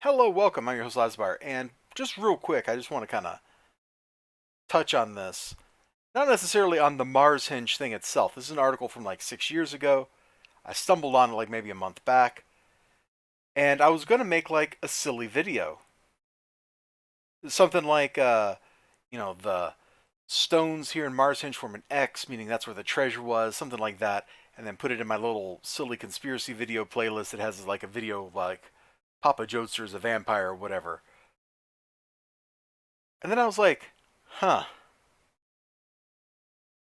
Hello, welcome. I'm your host, Elizibar, and just real quick, I just want to kind of touch on this. Not necessarily on the Marshenge thing itself. This is an article from like 6 years ago. I stumbled on it like maybe a month back, and I was going to make like a silly video. Something like, the stones here in Marshenge form an X, meaning that's where the treasure was, something like that, and then put it in my little silly conspiracy video playlist that has like a video of like Papa Joester's a vampire or whatever. And then I was like, huh,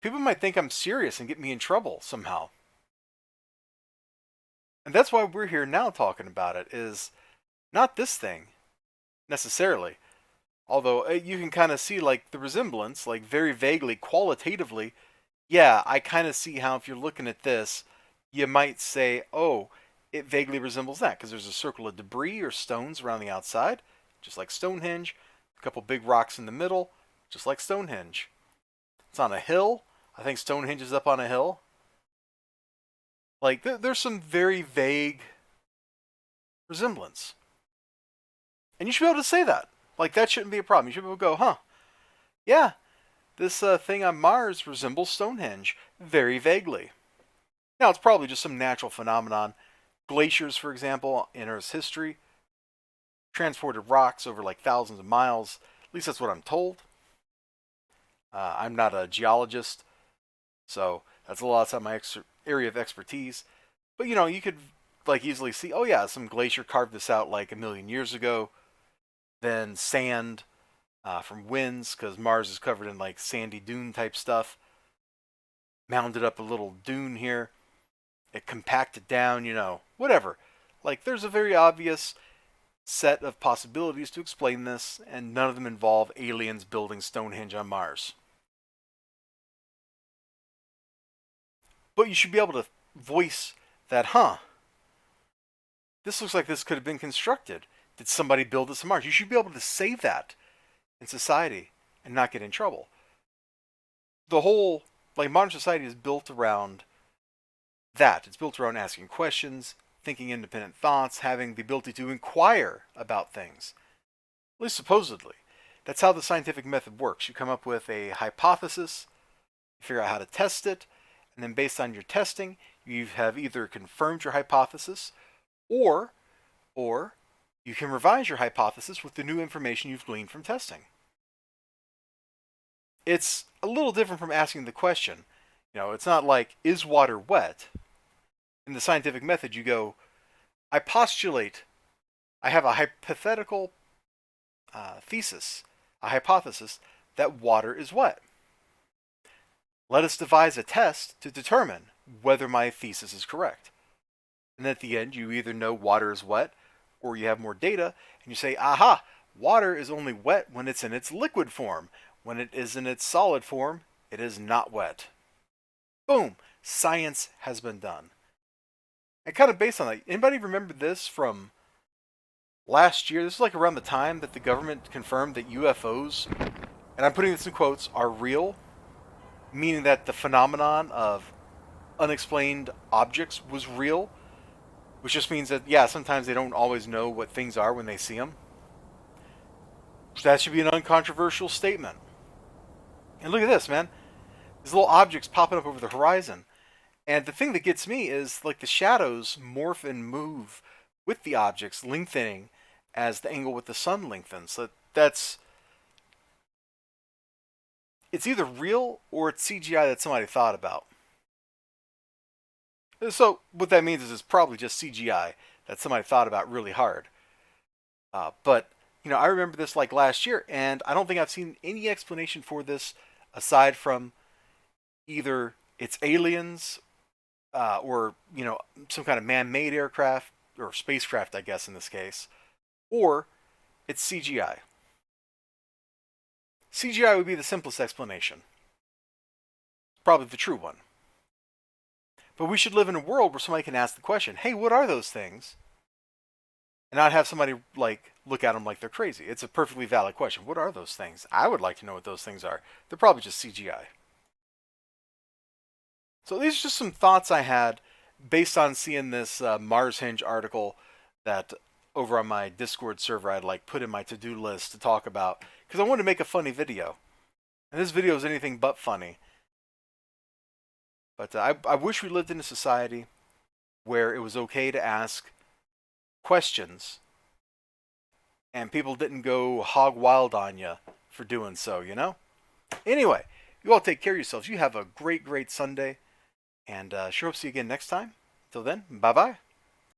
people might think I'm serious and get me in trouble somehow. And that's why we're here now talking about it, is not this thing necessarily. Although you can kind of see like the resemblance, like very vaguely, qualitatively. Yeah, I kind of see how if you're looking at this, you might say, oh, it vaguely resembles that because there's a circle of debris or stones around the outside, just like Stonehenge. A couple big rocks in the middle, just like Stonehenge. It's on a hill. I think Stonehenge is up on a hill. Like there's some very vague resemblance, and you should be able to say that. Like that shouldn't be a problem. You should be able to go, huh? Yeah, this thing on Mars resembles Stonehenge very vaguely. Now it's probably just some natural phenomenon. Glaciers, for example, in Earth's history, transported rocks over like thousands of miles. At least that's what I'm told. I'm not a geologist, so that's a lot outside my area of expertise. But you could like easily see, oh yeah, some glacier carved this out like a million years ago. Then sand from winds, because Mars is covered in like sandy dune type stuff. Mounded up a little dune here. It compacted down, whatever. Like there's a very obvious set of possibilities to explain this, and none of them involve aliens building Stonehenge on Mars. But you should be able to voice that, huh? This looks like this could have been constructed. Did somebody build this on Mars? You should be able to say that in society and not get in trouble. The whole, like, modern society is built around that. It's built around asking questions, thinking independent thoughts, having the ability to inquire about things. At least supposedly. That's how the scientific method works. You come up with a hypothesis, you figure out how to test it, and then based on your testing, you have either confirmed your hypothesis or or you can revise your hypothesis with the new information you've gleaned from testing. It's a little different from asking the question. It's not like, is water wet? In the scientific method, you go, I postulate, I have a hypothetical thesis, a hypothesis that water is wet. Let us devise a test to determine whether my thesis is correct. And at the end, you either know water is wet or you have more data and you say, aha, water is only wet when it's in its liquid form. When it is in its solid form, it is not wet. Boom, science has been done. And kind of based on that, anybody remember this from last year? This is like around the time that the government confirmed that UFOs, and I'm putting this in quotes, are real, meaning that the phenomenon of unexplained objects was real, which just means that, yeah, sometimes they don't always know what things are when they see them. That should be an uncontroversial statement. And look at this, man. These little objects popping up over the horizon. And the thing that gets me is like the shadows morph and move with the objects, lengthening as the angle with the sun lengthens. So it's either real or it's CGI that somebody thought about. So what that means is it's probably just CGI that somebody thought about really hard. But I remember this like last year, and I don't think I've seen any explanation for this aside from either it's aliens or some kind of man-made aircraft or spacecraft, I guess in this case, or it's CGI. CGI would be the simplest explanation, probably the true one. But we should live in a world where somebody can ask the question, "Hey, what are those things?" and not have somebody like look at them like they're crazy. It's a perfectly valid question. What are those things? I would like to know what those things are. They're probably just CGI. So these are just some thoughts I had based on seeing this Marshenge article that over on my Discord server I'd like put in my to-do list to talk about because I wanted to make a funny video. And this video is anything but funny. But I wish we lived in a society where it was okay to ask questions and people didn't go hog wild on you for doing so, you know? Anyway, you all take care of yourselves. You have a great, great Sunday. And sure hope to see you again next time. Until then, bye-bye.